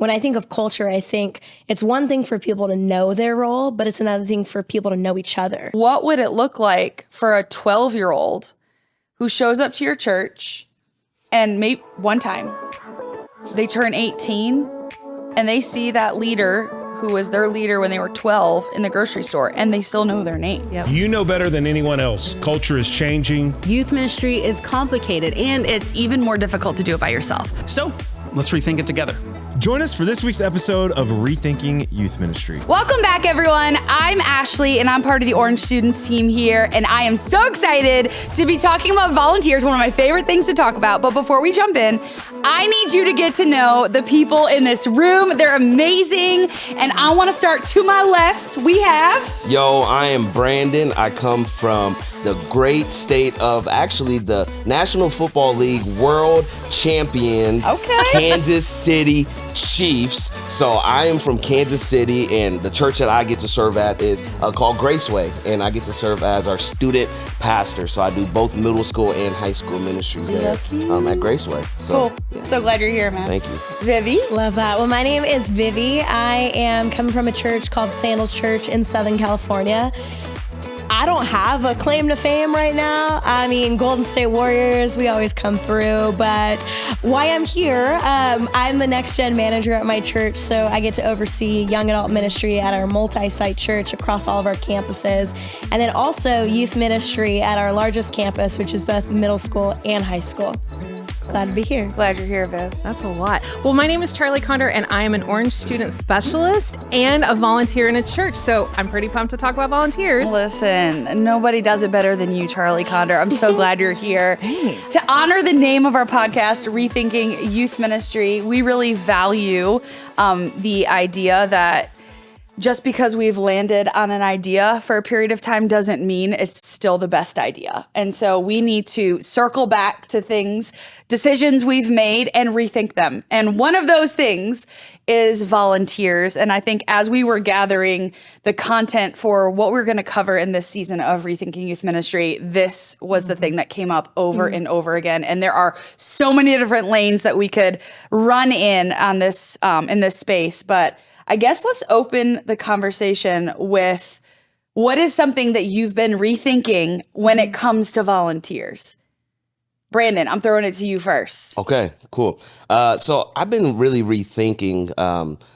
when I think of culture, I think it's one thing for people to know their role, but it's another thing for people to know each other. What would it look like for a 12-year-old who shows up to your church and maybe one time they turn 18 and they see that leader who was their leader when they were 12 in the grocery store and they still know their name? Yep. You know better than anyone else. Culture is changing. Youth ministry is complicated, and It's even more difficult to do it by yourself. So let's rethink it together. Join us for this week's episode of Rethinking Youth Ministry. Welcome back, everyone. I'm Ashley, and I'm part of the Orange Students team here, and I am so excited to be talking about volunteers, one of my favorite things to talk about. But before we jump in, I need you to get to know the people in this room. They're amazing, and I want to start to my left. We have... Yo, I am Brandon. I come from the great state of actually the National Football League world champions, Kansas City Chiefs. So I am from Kansas City, and the church that I get to serve at is called Graceway, and I get to serve as our student pastor. So I do both middle school and high school ministries there at Graceway. So, Cool. yeah. So glad you're here, man. Thank you. Vivi? Love that. Well, my name is Vivi. I am coming from a church called Sandals Church in Southern California. I don't have a claim to fame right now. I mean, Golden State Warriors, we always come through. But why I'm here, I'm the next gen manager at my church. So I get to oversee young adult ministry at our multi-site church across all of our campuses. And then also youth ministry at our largest campus, which is both middle school and high school. Glad to be here. Glad you're here, Viv. That's a lot. Well, my name is Charlie Conder, and I am an Orange Student Specialist and a volunteer in a church. So I'm pretty pumped to talk about volunteers. Listen, nobody does it better than you, Charlie Conder. I'm so glad you're here. Thanks. To honor the name of our podcast, Rethinking Youth Ministry, we really value the idea that just because we've landed on an idea for a period of time doesn't mean it's still the best idea. And so we need to circle back to things, decisions we've made, and rethink them. And one of those things is volunteers. And I think as we were gathering the content for what we're going to cover in this season of Rethinking Youth Ministry, this was the thing that came up over and over again. And there are so many different lanes that we could run in this space. But I guess let's open the conversation with what is something that you've been rethinking when it comes to volunteers? Brandon, I'm throwing it to you first. Okay, cool. So I've been really rethinking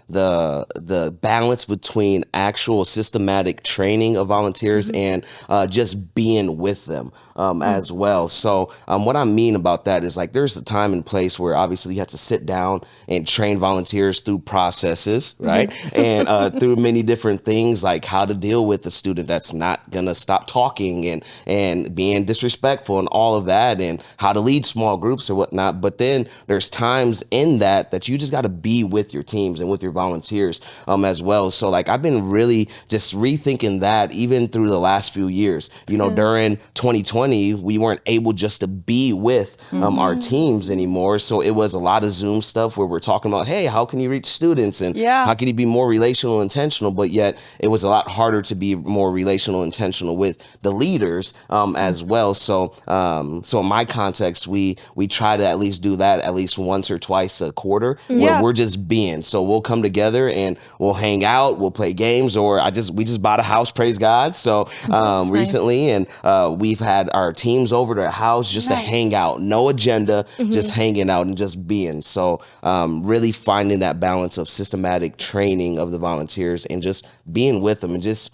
the balance between actual systematic training of volunteers and just being with them as well. So what I mean about that is, like, there's a time and place where obviously you have to sit down and train volunteers through processes, right? And through many different things, like how to deal with a student that's not gonna stop talking and being disrespectful and all of that, and how to lead small groups or whatnot. But then there's times in that you just got to be with your teams and with your volunteers as well. So like I've been really just rethinking that even through the last few years. You know, during 2020, we weren't able just to be with our teams anymore. So it was a lot of Zoom stuff where we're talking about, hey, how can you reach students and how can you be more relational, intentional? But yet it was a lot harder to be more relational, intentional with the leaders as well. So in my context, we try to at least do that at least once or twice a quarter where we're just being. So we'll come together and we'll hang out, we'll play games, or we just bought a house, praise God. So recently, and we've had our teams over to the house just to hang out, no agenda, just hanging out and just being. So really finding that balance of systematic training of the volunteers and just being with them and just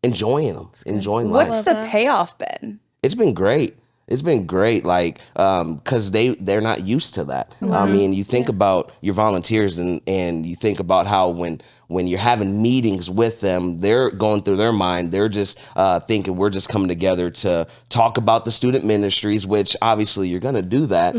enjoying them, enjoying life. What's the payoff been? It's been great. It's been great, like, because they're not used to that. I mean, you think about your volunteers and you think about how when you're having meetings with them, they're going through their mind. They're just thinking we're just coming together to talk about the student ministries, which obviously you're going to do that.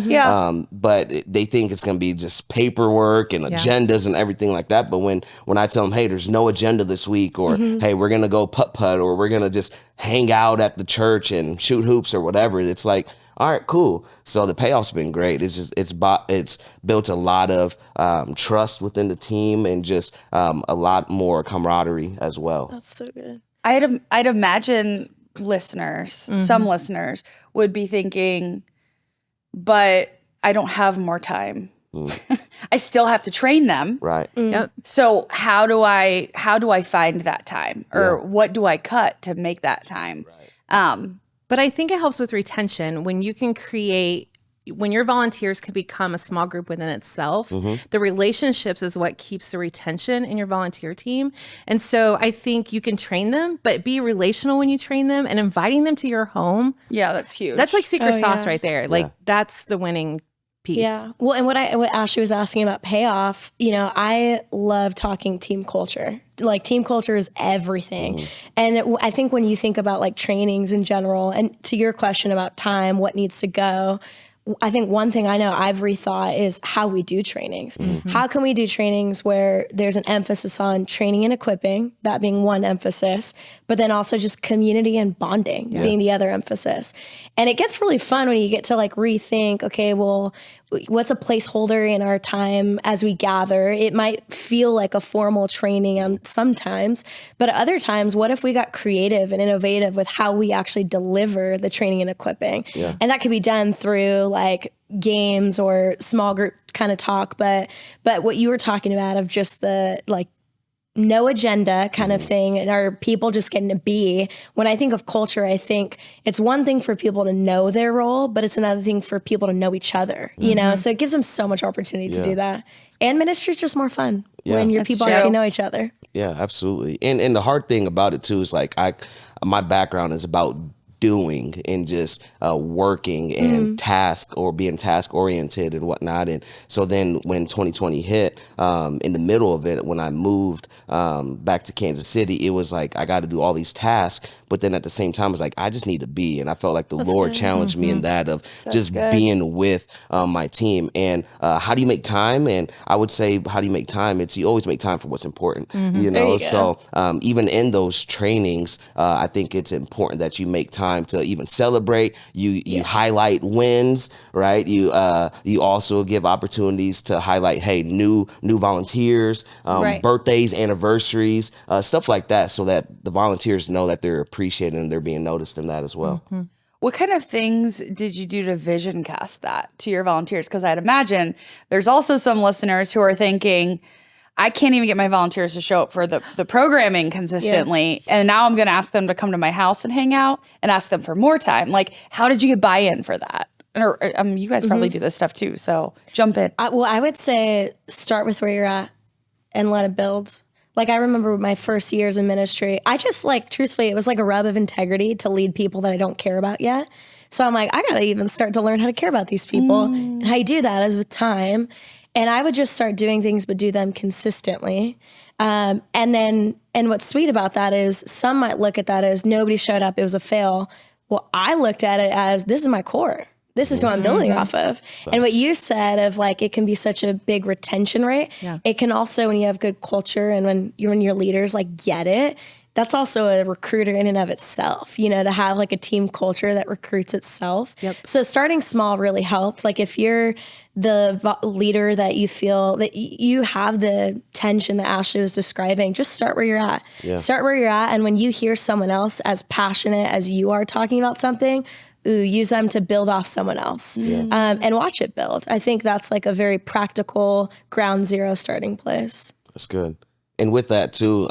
But they think it's going to be just paperwork and agendas and everything like that. But when I tell them, hey, there's no agenda this week, or hey, we're going to go putt-putt, or we're going to just hang out at the church and shoot hoops or whatever, it's like, all right, cool. So the payoff's been great. It's built a lot of trust within the team and just a lot more camaraderie as well. That's so good. I'd imagine listeners, some listeners would be thinking, but I don't have more time. I still have to train them. Right. Yep. So how do I find that time, or what do I cut to make that time? Right. But I think it helps with retention when you can create, when your volunteers can become a small group within itself. The relationships is what keeps the retention in your volunteer team. And so I think you can train them, but be relational when you train them, and inviting them to your home. Yeah, that's huge. That's like secret sauce right there. Like that's the winning piece. Yeah. Well, and what Ashley was asking about payoff, I love talking team culture. Like team culture is everything. And I think when you think about like trainings in general, and to your question about time, what needs to go, I think one thing I know I've rethought is how we do trainings. How can we do trainings where there's an emphasis on training and equipping, that being one emphasis, but then also just community and bonding being the other emphasis. And it gets really fun when you get to like rethink, okay, well, what's a placeholder in our time as we gather? It might feel like a formal training sometimes, but at other times, what if we got creative and innovative with how we actually deliver the training and equipping? And that could be done through like games or small group kind of talk. But what you were talking about of just the like no agenda kind of thing, and are people just getting to be? When I think of culture, I think it's one thing for people to know their role, but it's another thing for people to know each other, so it gives them so much opportunity to do that. And ministry is just more fun when your people actually know each other. Yeah, absolutely. And the hard thing about it too is like my background is about doing and just working and task or being task oriented and whatnot. And so then when 2020 hit, in the middle of it, when I moved back to Kansas City, it was like I got to do all these tasks, but then at the same time, it's like I just need to be. And I felt like the Lord challenged me in that of just being with my team. And how do you make time? And I would say, how do you make time? It's you always make time for what's important, So even in those trainings, I think it's important that you make time to even celebrate. You highlight wins, right? You also give opportunities to highlight, hey, new volunteers, birthdays, anniversaries, stuff like that, so that the volunteers know that they're appreciated and they're being noticed in that as well. What kind of things did you do to vision cast that to your volunteers? Because I'd imagine there's also some listeners who are thinking, I can't even get my volunteers to show up for the programming consistently. And now I'm going to ask them to come to my house and hang out and ask them for more time. Like, how did you get buy-in for that? Or you guys probably do this stuff too, so jump in. I would say start with where you're at and let it build. Like, I remember my first years in ministry, I just truthfully, it was like a rub of integrity to lead people that I don't care about yet. So I'm like, I got to even start to learn how to care about these people. And how you do that is with time. And I would just start doing things, but do them consistently. And what's sweet about that is some might look at that as nobody showed up, it was a fail. Well, I looked at it as this is my core. This is who I'm building off of. And what you said of like, it can be such a big retention rate. It can also, when you have good culture and when your leaders like get it, that's also a recruiter in and of itself, to have like a team culture that recruits itself. So starting small really helps. Like if you're the leader that you feel that you have the tension that Ashley was describing, just start where you're at. Start where you're at. And when you hear someone else as passionate as you are talking about something, use them to build off someone else and watch it build. I think that's like a very practical ground zero starting place. That's good. And with that too,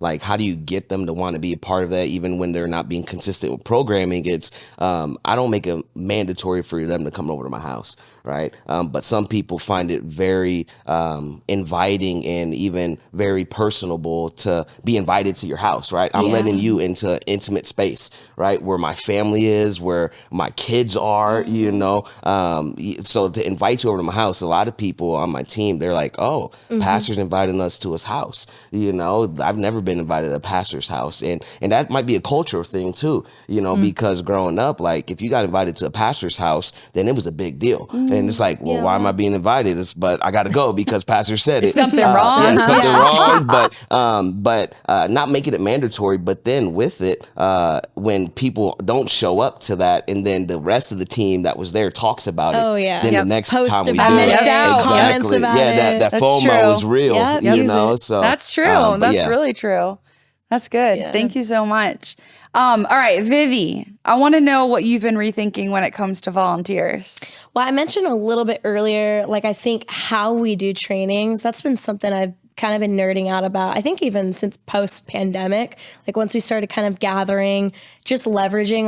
like how do you get them to want to be a part of that even when they're not being consistent with programming? It's I don't make it mandatory for them to come over to my house, right? But some people find it very inviting and even very personable to be invited to your house, right? I'm letting you into an intimate space, right? Where my family is, where my kids are, So to invite you over to my house, a lot of people on my team, they're like, oh, pastor's inviting us to his house. I've never been invited to a pastor's house. And that might be a cultural thing too, because growing up, like if you got invited to a pastor's house, then it was a big deal. And it's like, well, why am I being invited? But I got to go because pastor said it. Something wrong. Something wrong. But not making it mandatory. But then with it, when people don't show up to that, and then the rest of the team that was there talks about it. Then the next Post time we do about it, it, comments about it. that FOMO is real. So that's true. That's really true. That's good. Yeah. Thank you so much. All right, Vivi, I want to know what you've been rethinking when it comes to volunteers. Well, I mentioned a little bit earlier, like I think how we do trainings, that's been something I've kind of been nerding out about. I think even since post-pandemic, like once we started kind of gathering, just leveraging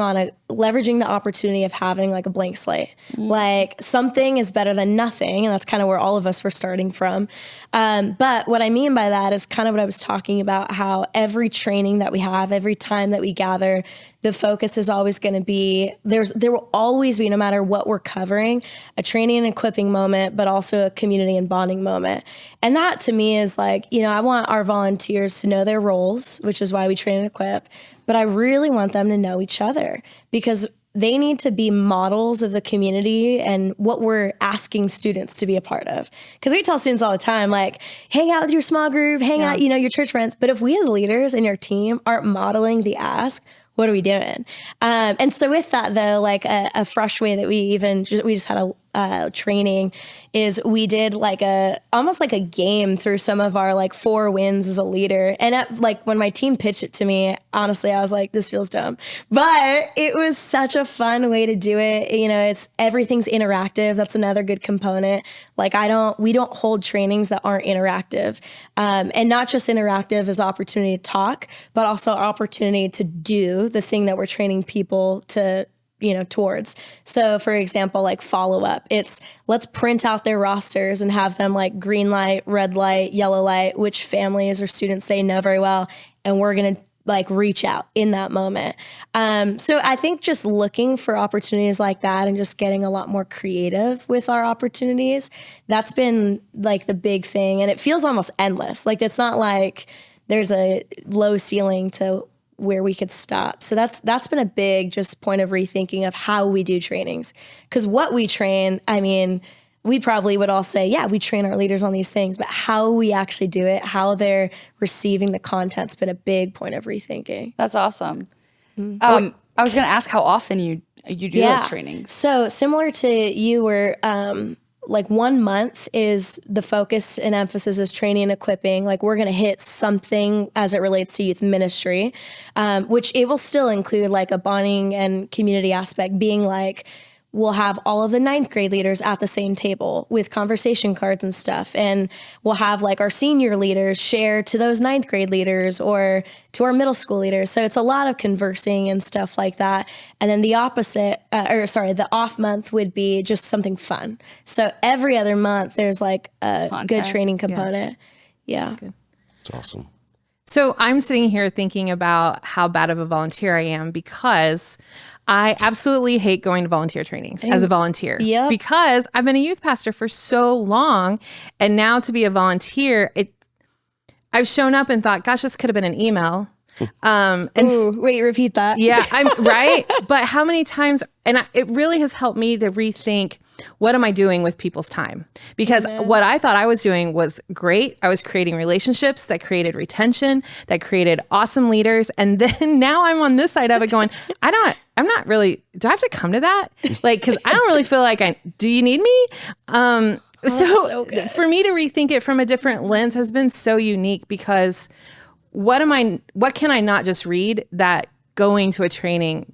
the opportunity of having like a blank slate. Like something is better than nothing, and that's kind of where all of us were starting from. But what I mean by that is kind of what I was talking about, how every training that we have, every time that we gather, the focus is always going to be, there will always be, no matter what we're covering, a training and equipping moment, but also a community and bonding moment. And that to me is like, I want our volunteers to know their roles, which is why we train and equip, but I really want them to know each other, because they need to be models of the community and what we're asking students to be a part of. Because we tell students all the time, like, hang out with your small group, hang out, your church friends. But if we as leaders in your team aren't modeling the ask, what are we doing? And so with that, though, like a fresh way that we just had a training is we did like almost like a game through some of our like 4 wins as a leader. And when my team pitched it to me, honestly, I was like, this feels dumb, but it was such a fun way to do it. Everything's interactive. That's another good component. Like we don't hold trainings that aren't interactive, and not just interactive as opportunity to talk, but also opportunity to do the thing that we're training people to towards. So for example, like follow up, let's print out their rosters and have them like green light, red light, yellow light, which families or students they know very well. And we're going to like reach out in that moment. So I think just looking for opportunities like that and just getting a lot more creative with our opportunities, that's been like the big thing. And it feels almost endless. Like it's not like there's a low ceiling to where we could stop. So that's been a big just point of rethinking of how we do trainings. Because what we train, I mean, we probably would all say, yeah, we train our leaders on these things, but how we actually do it, how they're receiving the content's been a big point of rethinking. That's awesome. I was going to ask how often you do those trainings. So similar to you were, like 1 month is the focus and emphasis is training and equipping. Like we're going to hit something as it relates to youth ministry, which it will still include like a bonding and community aspect, being like, we'll have all of the 9th grade leaders at the same table with conversation cards and stuff. And we'll have like our senior leaders share to those 9th grade leaders or to our middle school leaders. So it's a lot of conversing and stuff like that. And then the the off month would be just something fun. So every other month there's like a good training component. Yeah. That's awesome. So I'm sitting here thinking about how bad of a volunteer I am, because I absolutely hate going to volunteer trainings as a volunteer. Yep. Because I've been a youth pastor for so long, and now to be a volunteer, I've shown up and thought, gosh, this could have been an email. Wait, repeat that. Yeah, I'm right. But how many times, it really has helped me to rethink, what am I doing with people's time? Because what I thought I was doing was great. I was creating relationships that created retention, that created awesome leaders. And then now I'm on this side of it going, I'm not really, do I have to come to that? Like, cause I don't really feel like do you need me? So for me to rethink it from a different lens has been so unique, because what can I not just read that going to a training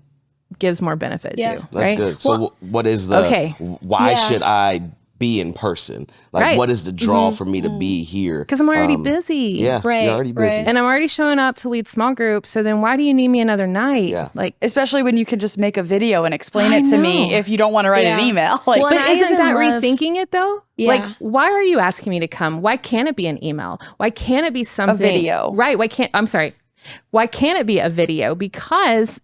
gives more benefit to? That's right? good. So what is why should I be in person? Like what is the draw for me to be here? Because I'm already busy. Yeah, right, you're already busy. And I'm already showing up to lead small groups. So then why do you need me another night? Yeah. Like, especially when you can just make a video and explain it to me if you don't want to write an email. Like, Well, but isn't that rethinking it though? Yeah. Like, why are you asking me to come? Why can't it be an email? Why can't it be something? A video. Right. Why can't it be a video? Because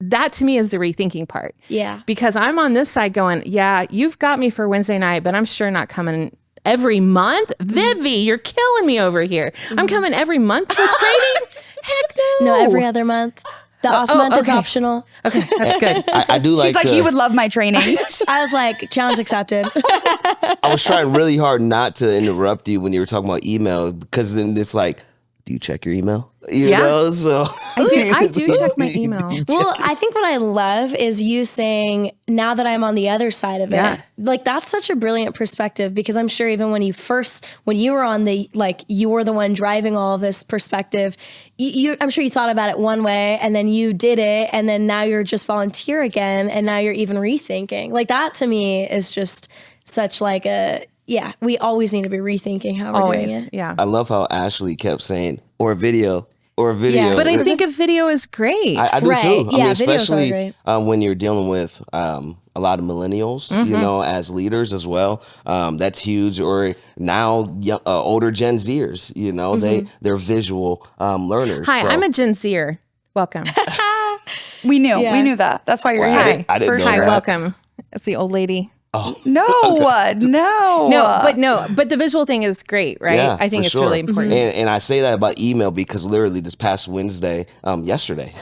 that to me is the rethinking part. Yeah. Because I'm on this side going, yeah, you've got me for Wednesday night, but I'm sure not coming every month. Vivi, you're killing me over here. I'm coming every month to training? Heck no. No, every other month. The off month is optional. Okay, that's good. I do like. She's like, you would love my trainings. I was like, challenge accepted. I was trying really hard not to interrupt you when you were talking about email, because then it's like, do you check your email? You Yeah. know, so I do check my email. Well, I think what I love is you saying, now that I'm on the other side of Yeah. it, like that's such a brilliant perspective, because I'm sure even when you were on the, like you were the one driving all this perspective, I'm sure you thought about it one way and then you did it. And then now you're just volunteer again. And now you're even rethinking. Like that to me is just such like we always need to be rethinking how we're doing it. Yeah. I love how Ashley kept saying, or video. Yeah, But I think a video is great. I do Right. too. I mean, Yeah, videos are especially great. when you're dealing with a lot of millennials, you know, as leaders as well. That's huge. Or now older Gen Zers, you know, they're visual learners. Hi, So- I'm a Gen Zer. Welcome. We knew. Yeah. We knew that. That's why you're Wow, here. I didn't know Hi, that. welcome. That's the old lady. No, no. But the visual thing is great, right? Yeah, I think for it's sure. really important. And I say that about email because literally this past Wednesday, yesterday,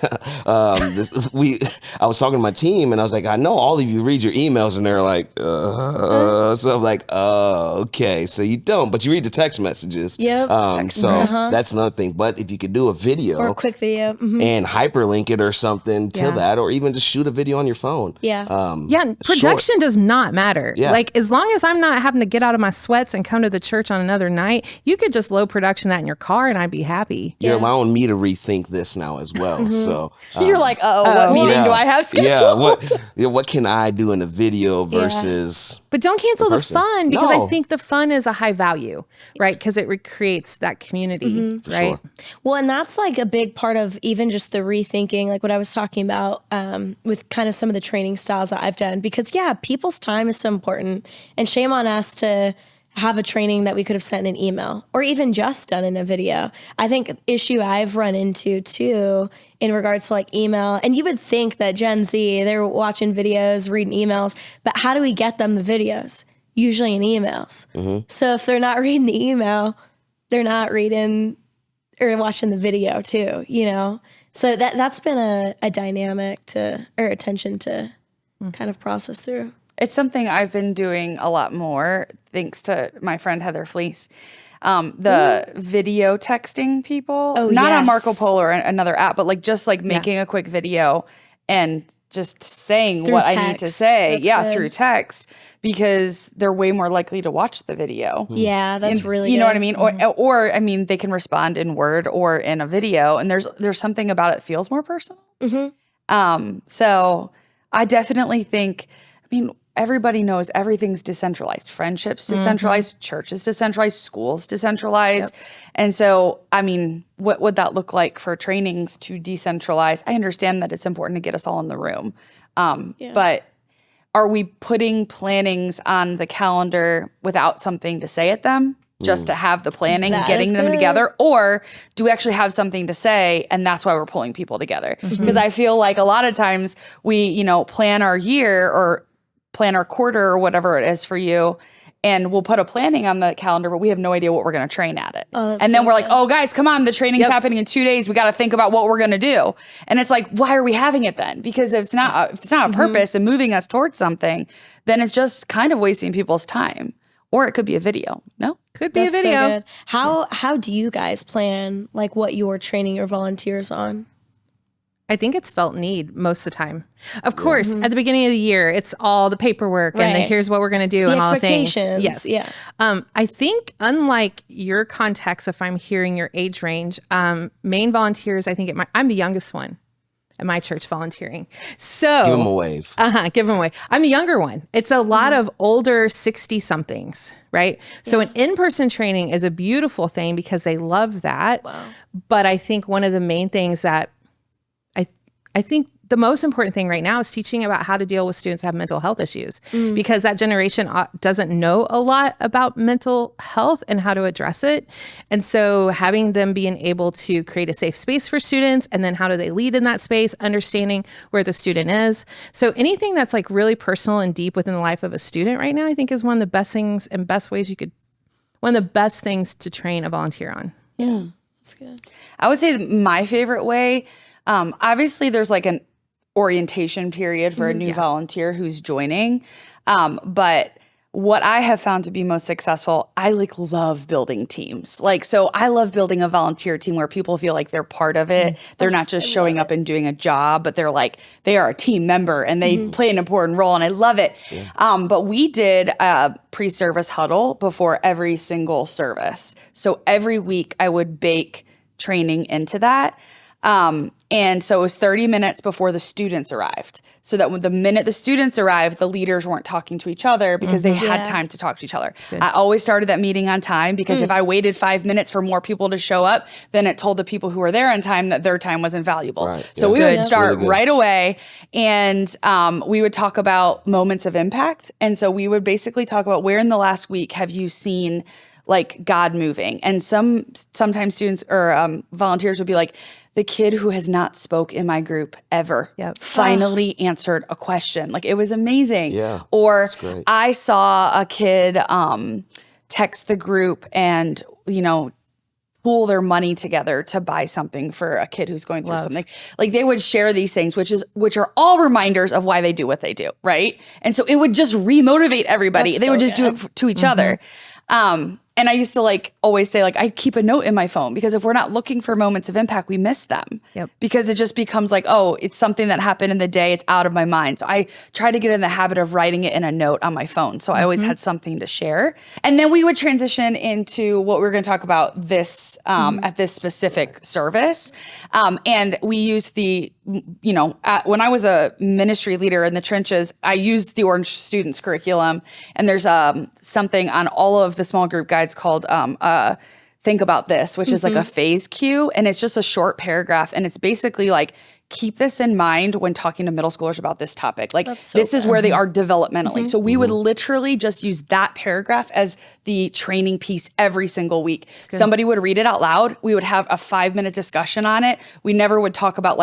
I was talking to my team and I was like, I know all of you read your emails, and they're like, so I'm like, okay, so you don't, but you read the text messages. Yep. That's another thing. But if you could do a video Or a quick video. and hyperlink it or something to Yeah. that, or even just shoot a video on your phone. Yeah. Yeah, production does not matter. Yeah. Like, as long as I'm not having to get out of my sweats and come to the church on another night, you could just low production that in your car and I'd be happy. You're allowing me to rethink this now as well. So You're like, what meeting do I have scheduled? what can I do in a video versus But don't cancel the person. fun, because No. I think the fun is a high value, right? Because it recreates that community, right? sure. Well, and that's like a big part of even just the rethinking, like what I was talking about with kind of some of the training styles that I've done. Because people's time is so important, and shame on us to have a training that we could have sent in an email or even just done in a video. I think issue I've run into too in regards to like email, and you would think that Gen Z, they're watching videos, reading emails, but how do we get them the videos? Usually in emails. So if they're not reading the email, they're not reading or watching the video too, you know? So that's been a dynamic attention to kind of process through. It's something I've been doing a lot more, thanks to my friend Heather Fleece. The video texting people, not on Marco Polo or another app, but like just like making a quick video and just saying Through what I need to text. say. That's Yeah, good. through text, because they're way more likely to watch the video. Yeah, that's And really you know good. what I mean? Or I mean, they can respond in Word or in a video, and there's something about it feels more personal. So I definitely think, I mean, everybody knows everything's decentralized. Friendships decentralized, churches decentralized, schools decentralized. And so, I mean, what would that look like for trainings to decentralize? I understand that it's important to get us all in the room. But are we putting plannings on the calendar without something to say at them? Just to have the planning, That getting is them good. together? Or do we actually have something to say, and that's why we're pulling people together? Because I feel like a lot of times we, plan our year or plan our quarter or whatever it is for you, and we'll put a planning on the calendar, but we have no idea what we're going to train at it. that's And then so we're like, good. oh, guys, come on, the training's happening in 2 days. We got to think about what we're going to do. And it's like, why are we having it then? Because if it's not a purpose and moving us towards something, then it's just kind of wasting people's time. Or it could be a video. No? Could be That's a video. so good. How do you guys plan like what you're training your volunteers on? I think it's felt need most of the time. Of course, at the beginning of the year, it's all the paperwork and Right. here's what we're going to do The and all the things. expectations. Yes. Yeah. I think unlike your context, if I'm hearing your age range, main volunteers, I think I'm the youngest one at my church volunteering. So give them a wave? give them away. I'm the younger one. It's a lot of older 60 somethings, right? So an in-person training is a beautiful thing because they love that. Wow. But I think one of the main things that I think the most important thing right now is teaching about how to deal with students that have mental health issues, because that generation doesn't know a lot about mental health and how to address it. And so having them being able to create a safe space for students, and then how do they lead in that space, understanding where the student is. So anything that's like really personal and deep within the life of a student right now, I think is one of the best things and best ways one of the best things to train a volunteer on. Yeah, that's good. I would say my favorite way, obviously there's like an orientation period for a new volunteer who's joining. But what I have found to be most successful, I love building teams. So I love building a volunteer team where people feel like they're part of it. They're not just showing up and doing a job, but they're they are a team member and they play an important role, and I love it. But we did a pre-service huddle before every single service. So every week I would bake training into that. And so it was 30 minutes before the students arrived, so that when the minute the students arrived, the leaders weren't talking to each other because they had time to talk to each other. I always started that meeting on time, because if I waited 5 minutes for more people to show up, then it told the people who were there on time that their time wasn't valuable. Right. So we would start right away, and we would talk about moments of impact. And so we would basically talk about, where in the last week have you seen God moving? And sometimes students or volunteers would be like, the kid who has not spoke in my group ever finally answered a question. It was amazing. Yeah, or that's great. I saw a kid text the group and, pool their money together to buy something for a kid who's going through something. They would share these things, which are all reminders of why they do what they do, right? And so it would just remotivate everybody. They would just do it to each other. And I used to always say, I keep a note in my phone, because if we're not looking for moments of impact, we miss them. Because it just becomes it's something that happened in the day. It's out of my mind. So I try to get in the habit of writing it in a note on my phone. So I always had something to share. And then we would transition into what we're going to talk about at this specific service. And we use when I was a ministry leader in the trenches, I used the Orange Students curriculum. And there's something on all of the small group guides called Think About This, which is a phase cue. And it's just a short paragraph. And it's basically keep this in mind when talking to middle schoolers about this topic. This is where they are developmentally. So we would literally just use that paragraph as the training piece every single week. Somebody would read it out loud. We would have a 5-minute discussion on it. We never would talk about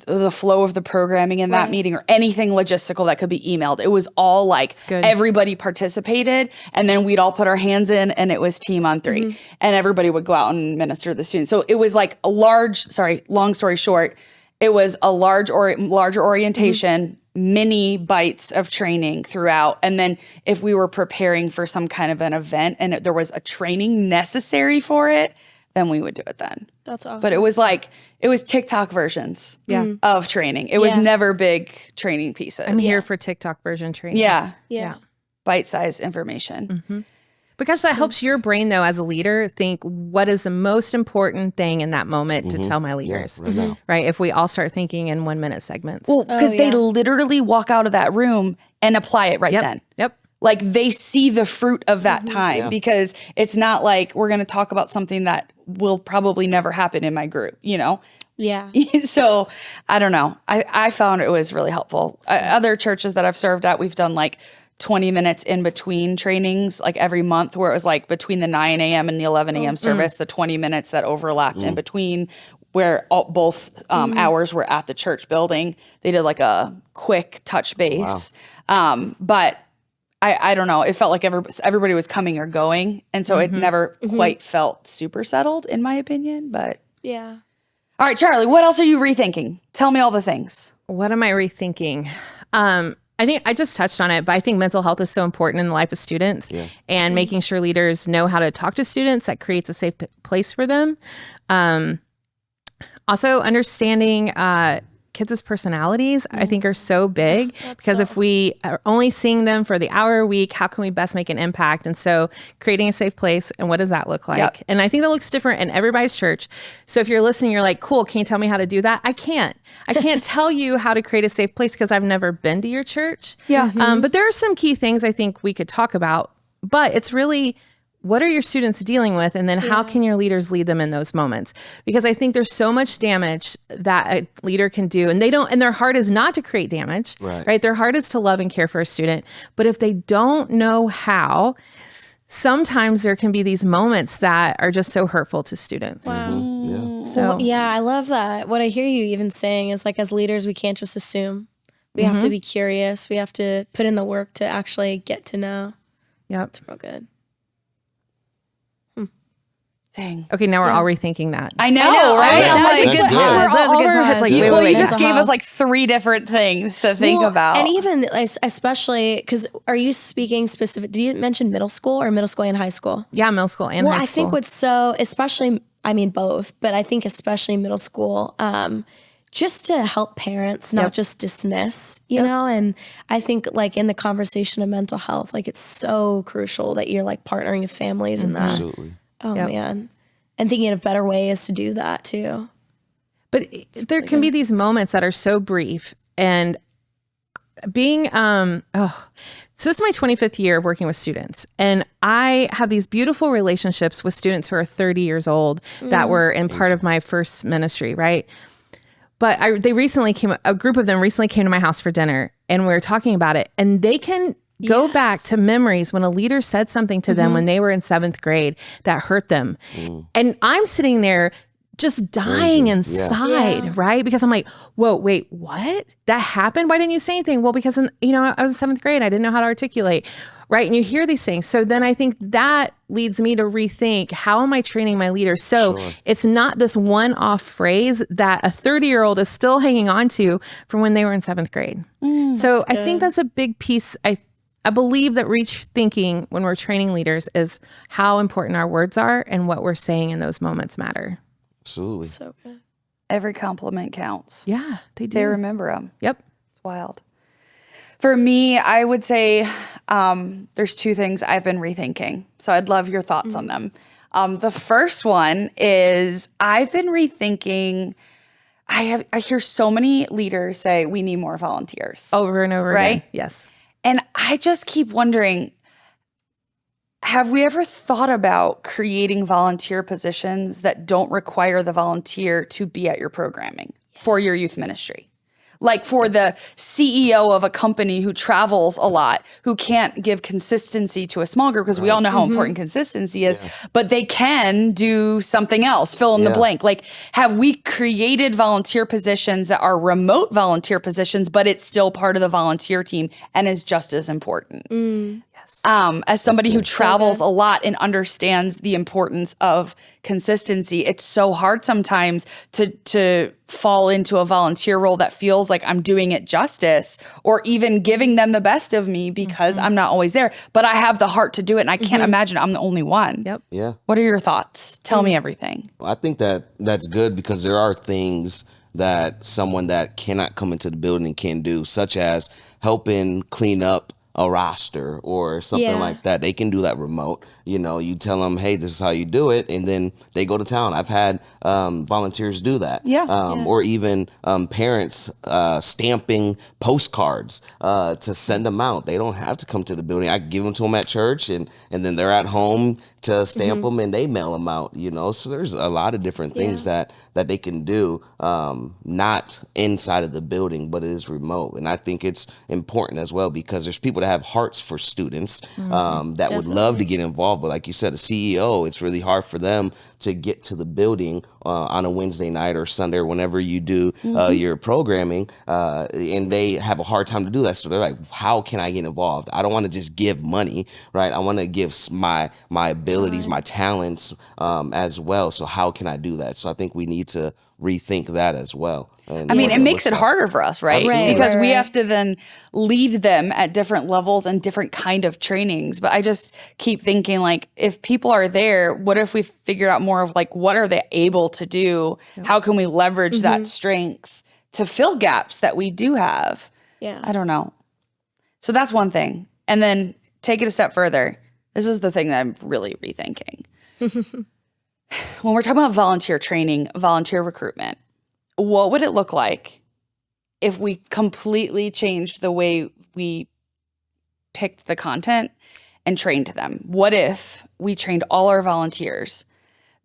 the flow of the programming in that meeting or anything logistical that could be emailed. It was all everybody participated, and then we'd all put our hands in, and it was team on 3, and everybody would go out and minister to the students. So it was long story short, it was a larger orientation, mini bites of training throughout. And then if we were preparing for some kind of an event and there was a training necessary for it, then we would do it then. That's awesome. But it was TikTok versions of training. It was never big training pieces. I'm here for TikTok version trainings. Yeah. Bite-sized information. Because that helps your brain, though, as a leader, think what is the most important thing in that moment to tell my leaders, right? If we all start thinking in 1-minute segments. Well, because they literally walk out of that room and apply it right then. They see the fruit of that time, because it's not we're going to talk about something that will probably never happen in my group, Yeah. So I don't know. I found it was really helpful. Other churches that I've served at, we've done 20 minutes in between trainings every month, where it was between the 9 a.m. and the 11 a.m. service, the 20 minutes that overlapped in between, where both hours were at the church building. They did a quick touch base. Wow. But I don't know. It felt like everybody was coming or going. And so it never quite felt super settled, in my opinion. But yeah. All right, Charlie, what else are you rethinking? Tell me all the things. What am I rethinking? I think I just touched on it, but I think mental health is so important in the life of students, and making sure leaders know how to talk to students. That creates a safe place for them. Also understanding kids' personalities, I think, are so big, because if we are only seeing them for the hour a week, how can we best make an impact? And so creating a safe place, and what does that look like? And I think that looks different in everybody's church. So if you're listening, you're like, cool, can you tell me how to do that? I can't tell you how to create a safe place, because I've never been to your church. But there are some key things I think we could talk about, but it's really, what are your students dealing with? And then how can your leaders lead them in those moments? Because I think there's so much damage that a leader can do, and their heart is not to create damage, right? Their heart is to love and care for a student. But if they don't know how, sometimes there can be these moments that are just so hurtful to students. Wow. So I love that. What I hear you even saying is as leaders, we can't just assume. We have to be curious. We have to put in the work to actually get to know. Yep. It's real good. Dang. Okay, now we're all rethinking that. I know, right? That I'm was like, a good pause. That was a good pause. Like, you, wait, you just gave us like 3 different things to think about. And even especially because are you speaking specific? Did you mention middle school or middle school and high school? Yeah, middle school and high school. I think what's so, especially, I mean, both, but I think especially middle school, just to help parents not just dismiss, you know, and I think like in the conversation of mental health, like it's so crucial that you're like partnering with families in that. Absolutely. Oh man. And thinking of better ways to do that too. But there can be these moments that are so brief and being, so this is my 25th year of working with students, and I have these beautiful relationships with students who are 30 years old that were in part of my first ministry, right? But a group of them recently came to my house for dinner, and we were talking about it, and they can go back to memories when a leader said something to them when they were in 7th grade that hurt them. And I'm sitting there just dying inside, right? Because I'm like, whoa, wait, what? That happened? Why didn't you say anything? Well, because, I was in 7th grade. I didn't know how to articulate, right? And you hear these things. So then I think that leads me to rethink, how am I training my leaders? So it's not this one-off phrase that a 30-year-old is still hanging on to from when they were in 7th grade. So I think that's a big piece. I believe that rethinking when we're training leaders is how important our words are and what we're saying in those moments matter. Absolutely. So good. Every compliment counts. Yeah, they do. They remember them. Yep. It's wild. For me, I would say there's 2 things I've been rethinking. So I'd love your thoughts on them. The first one is I've been rethinking. I hear so many leaders say we need more volunteers. Over and over Right? again. Yes. And I just keep wondering, have we ever thought about creating volunteer positions that don't require the volunteer to be at your programming for your youth ministry? Like for the CEO of a company who travels a lot, who can't give consistency to a small group, because we all know how important consistency is, but they can do something else, fill in the blank. Like, have we created volunteer positions that are remote volunteer positions, but it's still part of the volunteer team and is just as important? As somebody who travels a lot and understands the importance of consistency, it's so hard sometimes to fall into a volunteer role that feels like I'm doing it justice or even giving them the best of me because I'm not always there. But I have the heart to do it, and I can't imagine I'm the only one. Yep. Yeah. What are your thoughts? Tell me everything. Well, I think that's good because there are things that someone that cannot come into the building can do, such as helping clean up a roster or something like that. They can do that remote. You tell them, hey, this is how you do it, and then they go to town. I've had volunteers do that. Or even parents stamping postcards to send them out. They don't have to come to the building. I give them to them at church, and then they're at home to stamp them, and they mail them out. So there's a lot of different things that they can do, not inside of the building, but it is remote. And I think it's important as well because there's people that have hearts for students that would love to get involved. But like you said, a CEO, it's really hard for them to get to the building on a Wednesday night or Sunday or whenever you do your programming, and they have a hard time to do that. So they're like, how can I get involved? I don't want to just give money, right? I want to give my abilities, my talents as well. So how can I do that? So I think we need to rethink that as well. And it makes it harder for us, right? Absolutely. Because we have to then lead them at different levels and different kind of trainings. But I just keep thinking, like, if people are there, what if we figure out more of like, what are they able to do? How can we leverage that strength to fill gaps that we do have? Yeah. I don't know. So that's one thing. And then take it a step further. This is the thing that I'm really rethinking. When we're talking about volunteer training, volunteer recruitment, what would it look like if we completely changed the way we picked the content and trained them? What if we trained all our volunteers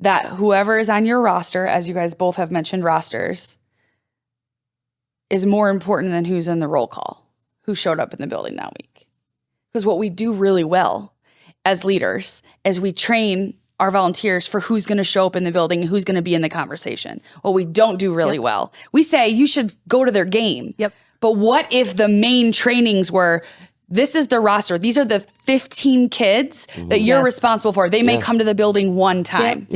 that whoever is on your roster, as you guys both have mentioned rosters, is more important than who's in the roll call, who showed up in the building that week? Because what we do really well as leaders is we train our volunteers for who's going to show up in the building and who's going to be in the conversation. What we don't do really well, we say you should go to their game. But what if the main trainings were, this is the roster, these are the 15 kids that you're responsible for. They may come to the building one time.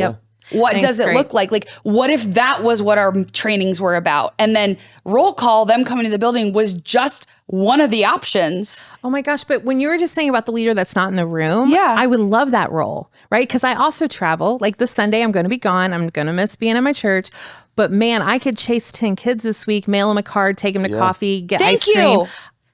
What Thanks, does it great. look like? Like, what if that was what our trainings were about? And then roll call, them coming to the building, was just one of the options. Oh my gosh. But when you were just saying about the leader that's not in the room, Yeah. I would love that role, right? Because I also travel. Like this Sunday, I'm going to be gone. I'm going to miss being at my church. But man, I could chase 10 kids this week, mail them a card, take them to coffee, get Thank ice cream. you.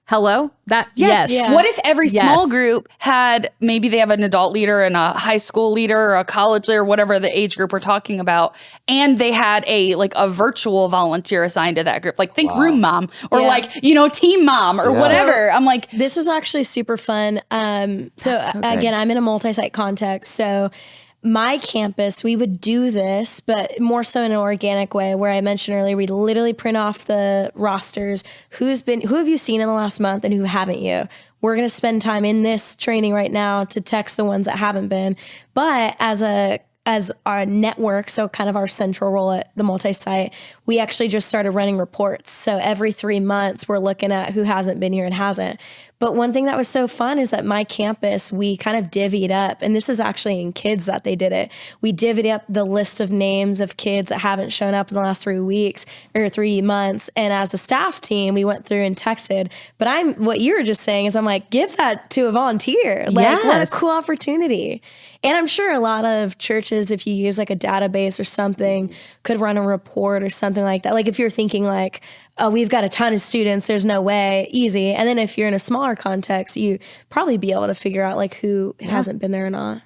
Hello? Yes. Yeah. What if every small Yes. group had, maybe they have an adult leader and a high school leader or a college leader, whatever the age group we're talking about, and they had a virtual volunteer assigned to that group, like think room mom or team mom or whatever. I'm like, This is actually super fun. Again, I'm in a multi-site context. So my campus, we would do this, but more so in an organic way, where I mentioned earlier, we literally print off the rosters. Who have you seen in the last month and who haven't you? We're going to spend time in this training right now to text the ones that haven't been. But as our network, so kind of our central role at the multi-site, we actually just started running reports. So every 3 months, we're looking at who hasn't been here and hasn't. But one thing that was so fun is that my campus, we kind of divvied up, and this is actually in kids that they did it. We divvied up the list of names of kids that haven't shown up in the last 3 weeks or 3 months. And as a staff team, we went through and texted. But what you were just saying is I'm like, give that to a volunteer. Like, what a Yes. cool opportunity. And I'm sure a lot of churches, if you use like a database or something, could run a report or something like that. Like if you're thinking like, oh, we've got a ton of students, there's no way, easy. And then if you're in a smaller context, you probably be able to figure out like who hasn't been there or not.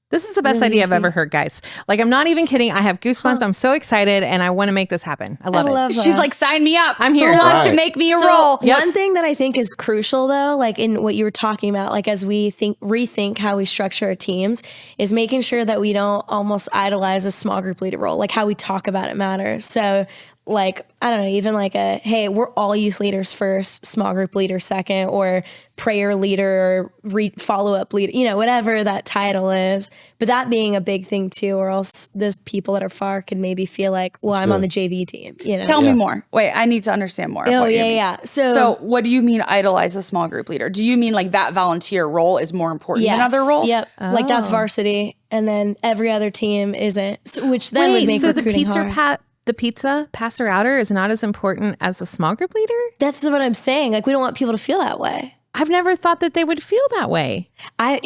This is the best idea I've ever heard, guys. Like, I'm not even kidding. I have goosebumps. I'm so excited, and I want to make this happen. I love it. she's like, sign me up. I'm here. Who wants Right. to make me a So role? one thing that I think is crucial though, like in what you were talking about, like as we rethink how we structure our teams, is making sure that we don't almost idolize a small group leader role. Like how we talk about it matters. So like, I don't know, even like hey, we're all youth leaders first, small group leader second, or prayer leader or follow-up leader, whatever that title is. But that being a big thing too, or else those people that are far can maybe feel like, well, I'm on the JV team. Tell me more. Wait, I need to understand more. Oh, yeah. So what do you mean idolize a small group leader? Do you mean like that volunteer role is more important than other roles? Yep. Like that's varsity. And then every other team isn't, which then would make so the recruiting hard. the pizza passer outer is not as important as the small group leader? That's what I'm saying. Like, we don't want people to feel that way. I've never thought that they would feel that way. I've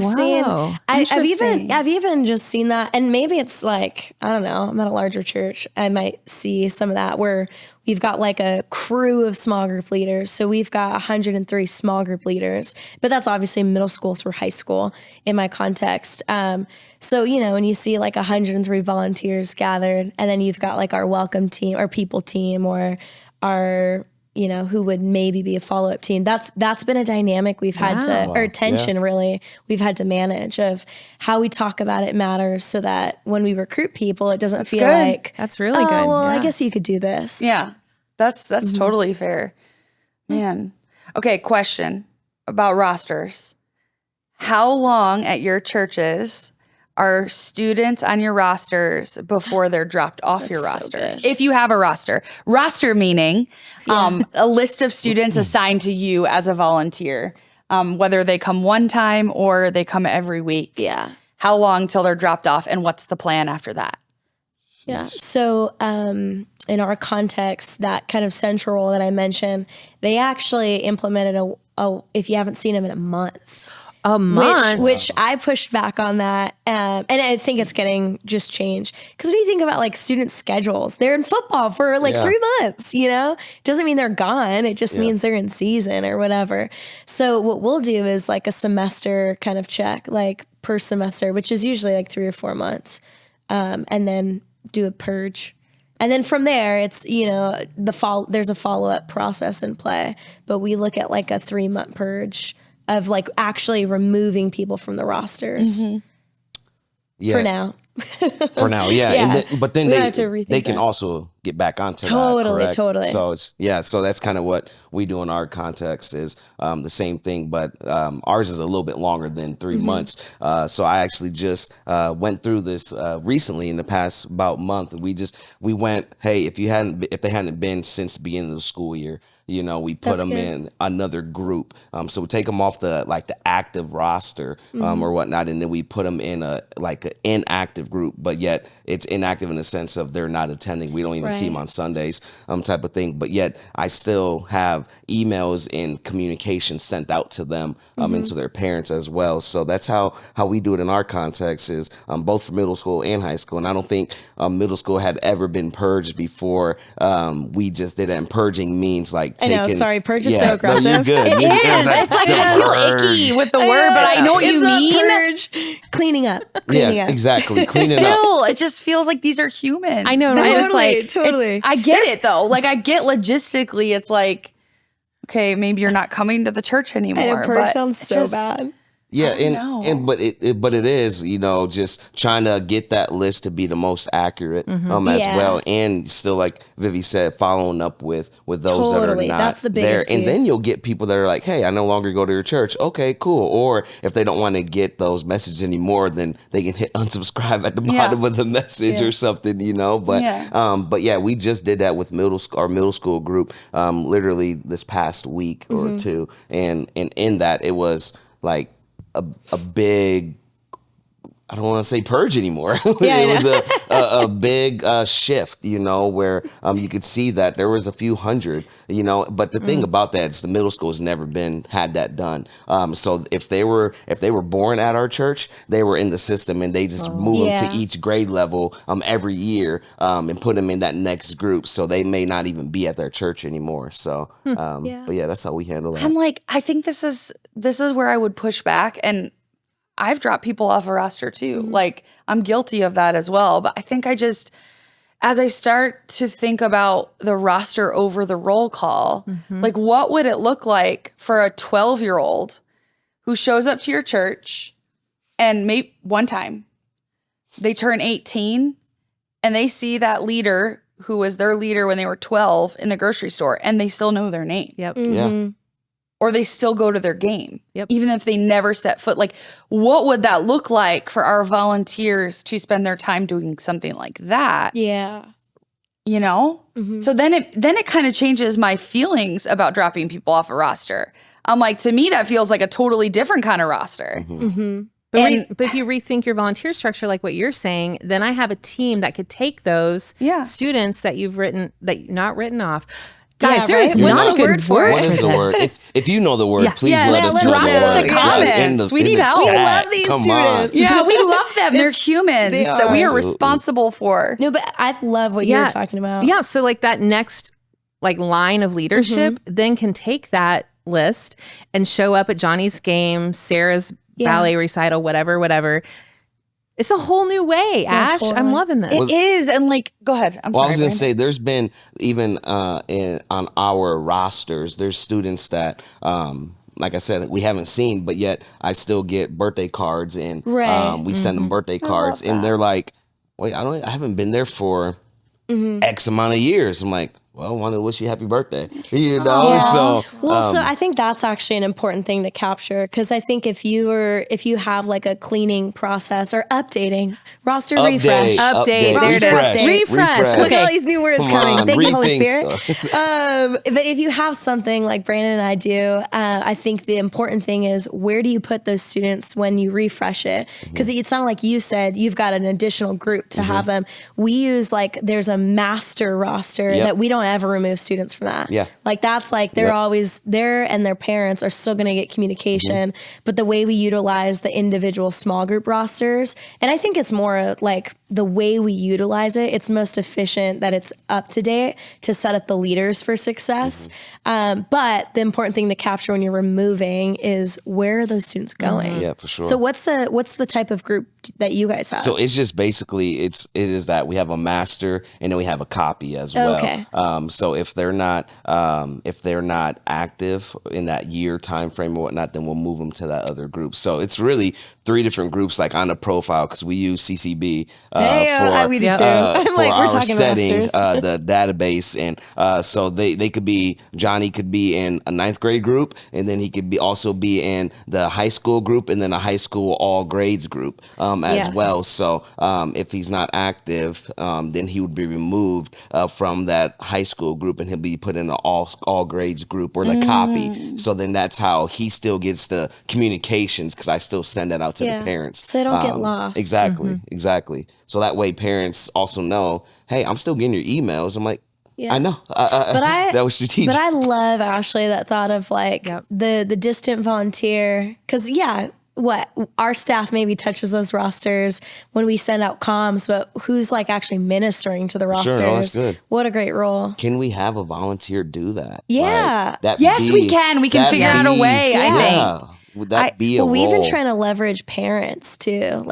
seen, Wow. I've even just seen that. And maybe it's like, I don't know, I'm at a larger church. I might see some of that where we've got like a crew of small group leaders. So we've got 103 small group leaders, but that's obviously middle school through high school in my context. So, when you see like 103 volunteers gathered, and then you've got like our welcome team, our people team, or our, who would maybe be a follow-up team. That's been a dynamic we've had or tension really, we've had to manage, of how we talk about it matters, so that when we recruit people, it doesn't feel good. like, That's really good. well, Yeah. I guess you could do this. Yeah, that's totally fair. Man. Okay, question about rosters. How long at your churches are students on your rosters before they're dropped off your rosters? good. If you have a roster. Roster meaning a list of students assigned to you as a volunteer, whether they come one time or they come every week. Yeah. How long till they're dropped off, and what's the plan after that? Yeah. So in our context, that kind of central role that I mentioned, they actually implemented if you haven't seen them in a month. A month? Which I pushed back on that. And I think it's getting just changed. Because when you think about like student schedules, they're in football for like 3 months, Doesn't mean they're gone. It just means they're in season or whatever. So what we'll do is like a semester kind of check, like per semester, which is usually like 3 or 4 months. And then do a purge. And then from there, it's, there's a follow-up process in play. But we look at like a 3-month purge of like actually removing people from the rosters Yeah. for now. For now, yeah. Yeah. And but then We have to rethink they can that. also get back onto Totally, that. Correct? totally. So so that's kind of what we do in our context is the same thing, but ours is a little bit longer than 3 months. So I actually just went through this recently in the past about month. We went, hey, if they hadn't been since the beginning of the school year, we put them in another group. So we take them off the active roster or whatnot, and then we put them in an inactive group, but yet it's inactive in the sense of they're not attending. We don't even see them on Sundays, type of thing. But yet I still have emails and communication sent out to them and to their parents as well. So that's how we do it in our context is both for middle school and high school. And I don't think middle school had ever been purged before. We just did it, and purging means I know, sorry, purge is so aggressive. No, you're good. It is. It's like I feel icky with the word, but I know what you mean. Purge. Cleaning up. Yeah, exactly. Cleaning up. Still, it just feels like these are humans. I know. Totally, I just like totally. I get it though. Like I get logistically, it's like, okay, maybe you're not coming to the church anymore. I know, purge but sounds it's so just- bad. Yeah, but it is, just trying to get that list to be the most accurate as well, and still, like Vivi said, following up with those Totally. that are not That's the there, biggest and then piece. you'll get people that are like, hey, I no longer go to your church. Okay, cool. Or if they don't want to get those messages anymore, then they can hit unsubscribe at the bottom of the message or something, But yeah, we just did that with our middle school group, literally this past week or two, and in that it was like a big, I don't want to say purge anymore. It was a big shift, where you could see that there was a few hundred, but the thing about that is the middle school has never had that done. So if they were born at our church, they were in the system, and they just move them to each grade level every year and put them in that next group. So they may not even be at their church anymore. So, but yeah, that's how we handle that. I'm like, I think this is where I would push back, and I've dropped people off a roster too. Like I'm guilty of that as well. But I think as I start to think about the roster over the roll call, like what would it look like for a 12-year-old who shows up to your church and maybe one time they turn 18 and they see that leader who was their leader when they were 12 in the grocery store and they still know their name. Yep. Yeah. Or they still go to their game, Yep. even if they never set foot. Like, what would that look like for our volunteers to spend their time doing something like that? Yeah. So then it kind of changes my feelings about dropping people off a roster. I'm like, to me, that feels like a totally different kind of roster. But if you rethink your volunteer structure, like what you're saying, then I have a team that could take those students that you've not written off. Guys, there is not a good word. What is the word? If you know the word, please let us know drop the it in word. the comments. We need help. We love these students. Yeah, we love them. They're humans They that we are Absolutely. responsible for. No, but I love what you're talking about. Yeah, so like that next line of leadership then can take that list and show up at Johnny's game, Sarah's ballet recital, whatever. It's a whole new way, Ash. totally. I'm loving this. It is. And like, go ahead. I'm sorry. I was going to Brandon. say, there's been even on our rosters, there's students that, like I said, we haven't seen, but yet I still get birthday cards, and we send them birthday cards, and they're like, wait, I haven't been there for X amount of years. I'm like, well, I want to wish you happy birthday, So, so I think that's actually an important thing to capture, because I think if you have like a cleaning process or updating roster refresh, Update. There it is. Update. Refresh. Look Okay. at all these new words Come coming. on, Thank you, Holy rethink. Spirit. But if you have something like Brandon and I do, I think the important thing is, where do you put those students when you refresh it? Because it's not like you said you've got an additional group to have them. We use there's a master roster that we don't ever remove students from that. Yeah. Like that's like they're always there, and their parents are still going to get communication. But the way we utilize the individual small group rosters, and I think it's more like the way we utilize it, it's most efficient that it's up to date to set up the leaders for success. But the important thing to capture when you're removing is, where are those students going? Yeah, for sure. So what's the type of group that you guys have? So it's just basically it is that we have a master and then we have a copy as well. Okay. So if they're not active in that year time frame or whatnot, then we'll move them to that other group. So it's really 3 different groups, like on the profile, because we use CCB we do too. I'm for like, we're our talking setting, masters. the database, and so they could be, Johnny could be in a 9th grade group, and then he could also be in the high school group, and then a high school all grades group as well. So if he's not active, then he would be removed from that high school group, and he'll be put in an all grades group or the copy. So then that's how he still gets the communications, because I still send that out to the parents. So they don't get lost. Exactly. So that way parents also know, hey, I'm still getting your emails. I'm like, Yeah. I know. That was strategic. But I love, Ashley, that thought of like the distant volunteer. Because, our staff maybe touches those rosters when we send out comms, but who's like actually ministering to the rosters? Sure, that's good. What a great role. Can we have a volunteer do that? Yeah. We can. We can figure out a way, I think. Would that be a role? We've been trying to leverage parents too.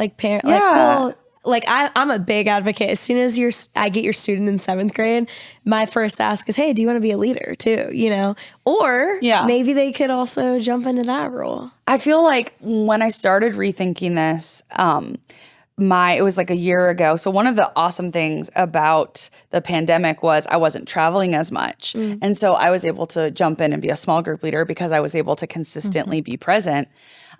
I'm a big advocate. As soon as I get your student in 7th grade, my first ask is, hey, do you want to be a leader too? Or maybe they could also jump into that role. I feel like when I started rethinking this, it was like a year ago. So one of the awesome things about the pandemic was I wasn't traveling as much. And so I was able to jump in and be a small group leader because I was able to consistently be present.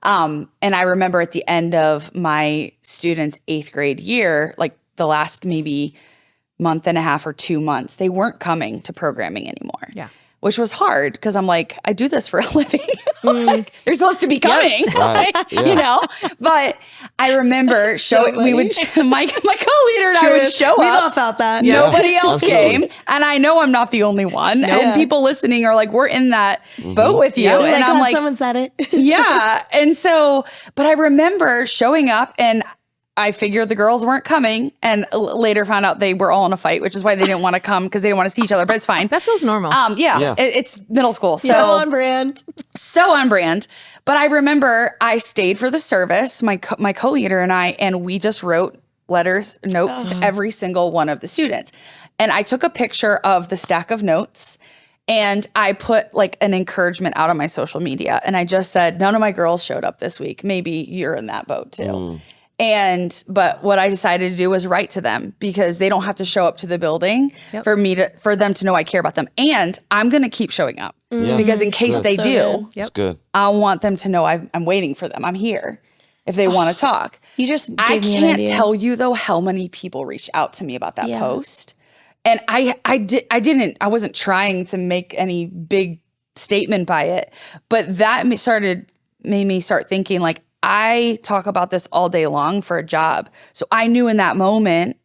And I remember at the end of my students' 8th grade year, like the last maybe month and a half or 2 months, they weren't coming to programming anymore. Yeah. Which was hard because I'm like, I do this for a living. Like, they're supposed to be coming, But I remember my co-leader and I would show We've up. all felt that. Nobody else came. And I know I'm not the only one. And people listening are like, we're in that boat with you. And I'm like, someone said it. yeah. And so, but I remember showing up and I figured the girls weren't coming, and later found out they were all in a fight, which is why they didn't want to come, because they didn't want to see each other, but it's fine. That feels normal. It's middle school. So on brand. So on brand. But I remember I stayed for the service, my co-leader and I, and we just wrote notes to every single one of the students. And I took a picture of the stack of notes, and I put like an encouragement out on my social media. And I just said, none of my girls showed up this week. Maybe you're in that boat too. But what I decided to do was write to them, because they don't have to show up to the building for them to know I care about them. And I'm going to keep showing up because in case they do, That's good. I want them to know I'm waiting for them. I'm here if they want to talk. You just I gave me an can't idea. tell you though how many people reached out to me about that post. And I wasn't trying to make any big statement by it, but that made me start thinking, like, I talk about this all day long for a job. So I knew in that moment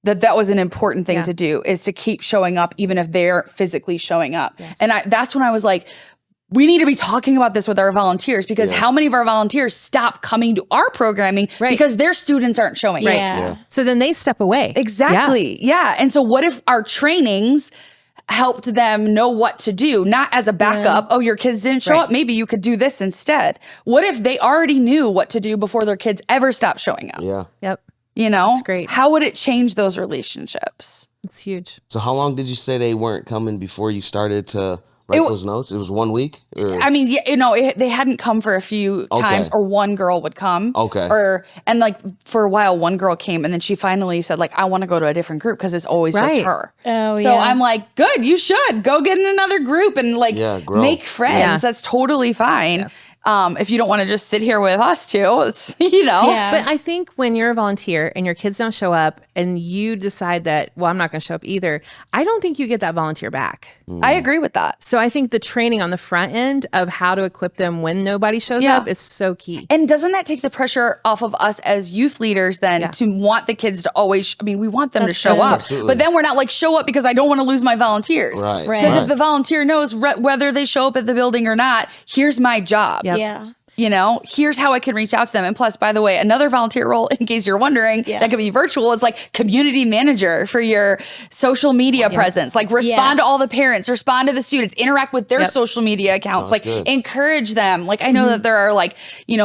that was an important thing to do, is to keep showing up even if they're physically showing up. Yes. And that's when I was like, we need to be talking about this with our volunteers, because how many of our volunteers stop coming to our programming because their students aren't showing up? Yeah. So then they step away. Exactly. Yeah. And so what if our trainings helped them know what to do, not as a backup. Oh, your kids didn't show up. Maybe you could do this instead. What if they already knew what to do before their kids ever stopped showing up? Yeah. Yep. That's great. How would it change those relationships? It's huge. So how long did you say they weren't coming before you started to write those notes? It was 1 week? Or? I mean, they hadn't come for a few times, or one girl would come. Okay. And like for a while, one girl came, and then she finally said, like, I want to go to a different group because it's always just her. Oh, so I'm like, good, you should go get in another group and like make friends. Yeah. That's totally fine. Yes. If you don't want to just sit here with us too, it's, Yeah. But I think when you're a volunteer and your kids don't show up and you decide that, well, I'm not going to show up either, I don't think you get that volunteer back. I agree with that. So I think the training on the front end of how to equip them when nobody shows up is so key. And doesn't that take the pressure off of us as youth leaders then to want the kids to always, we want them to show up. Absolutely. But then we're not like, show up because I don't want to lose my volunteers. Right. Because if the volunteer knows whether they show up at the building or not, here's my job. Yep. Yeah. Here's how I can reach out to them. And plus, by the way, another volunteer role, in case you're wondering, that could be virtual, is like community manager for your social media presence. Like respond to all the parents, respond to the students, interact with their social media accounts, encourage them. Like I know that there are like,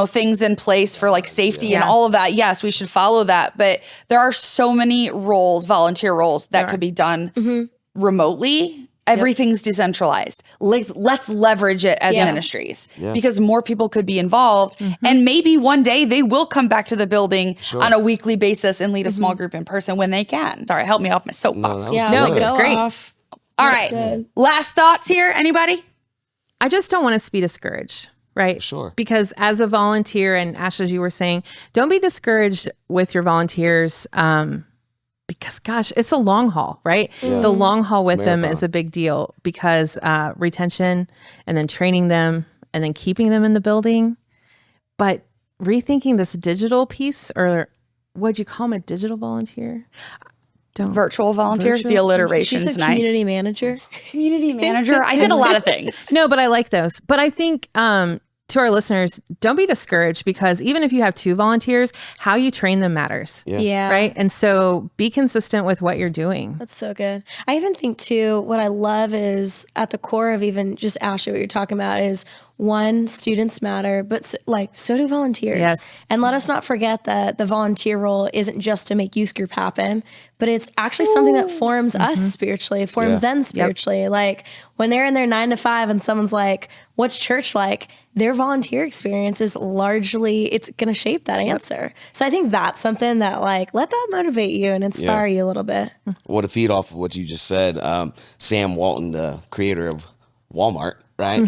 things in place for like safety and all of that. Yes, we should follow that. But there are so many roles, volunteer roles that could be done remotely. Everything's decentralized. Let's leverage it as ministries because more people could be involved. And maybe one day they will come back to the building on a weekly basis and lead a small group in person when they can. Sorry, help me off my soapbox. No, it's great. Off. All right. Last thoughts here. Anybody? I just don't want us to be discouraged, right? Sure. Because as a volunteer, and Ash, as you were saying, don't be discouraged with your volunteers. Because gosh, it's a long haul, right? Yeah. The long haul with them is a big deal because retention and then training them and then keeping them in the building. But rethinking this digital piece, or what'd you call them, a digital volunteer? Virtual volunteer. The alliteration's She's a nice. community manager. Community manager. I said a lot of things. No, but I like those. But I think to our listeners, don't be discouraged because even if you have 2 volunteers, how you train them matters. Yeah. Right. And so be consistent with what you're doing. That's so good. I even think too, what I love is at the core of even just Ashley, what you're talking about is one, students matter, but so do volunteers. Yes. And let us not forget that the volunteer role isn't just to make youth group happen, but it's actually something that forms us spiritually, forms them spiritually. Like when they're in their 9 to 5 and someone's like, what's church like? Their volunteer experience is largely, it's going to shape that answer. So I think that's something that let that motivate you and inspire you a little bit. Well, to feed off of what you just said, Sam Walton, the creator of Walmart, right?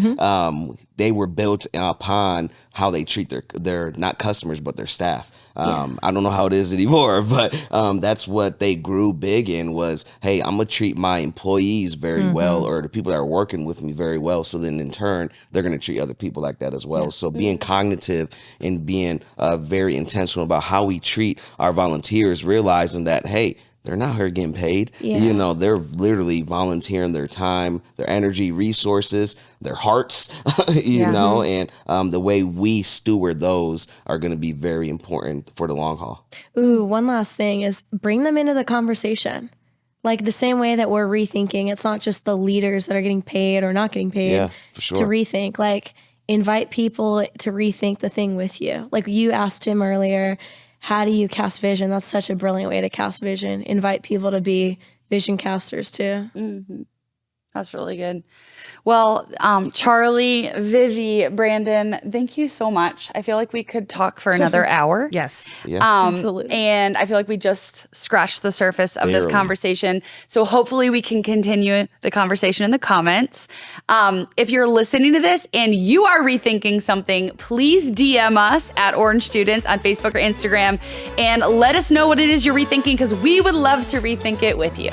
They were built upon how they treat their not customers, but their staff. I don't know how it is anymore, but that's what they grew big in was, hey, I'm going to treat my employees very well, or the people that are working with me very well. So then in turn, they're going to treat other people like that as well. So being cognitive and being very intentional about how we treat our volunteers, realizing that, hey, they're not here getting paid. You know, they're literally volunteering their time, their energy, resources, their hearts, you know, and the way we steward those are going to be very important for the long haul. Ooh, one last thing is bring them into the conversation. Like the same way that we're rethinking, it's not just the leaders that are getting paid or not getting paid for sure. to rethink. Like invite people to rethink the thing with you. Like you asked him earlier, how do you cast vision? That's such a brilliant way to cast vision. Invite people to be vision casters too. That's really good. Well, Charlie, Vivi, Brandon, thank you so much. I feel like we could talk for another hour. Yes. Absolutely. And I feel like we just scratched the surface of this conversation. So hopefully we can continue the conversation in the comments. If you're listening to this and you are rethinking something, please DM us at Orange Students on Facebook or Instagram and let us know what it is you're rethinking because we would love to rethink it with you.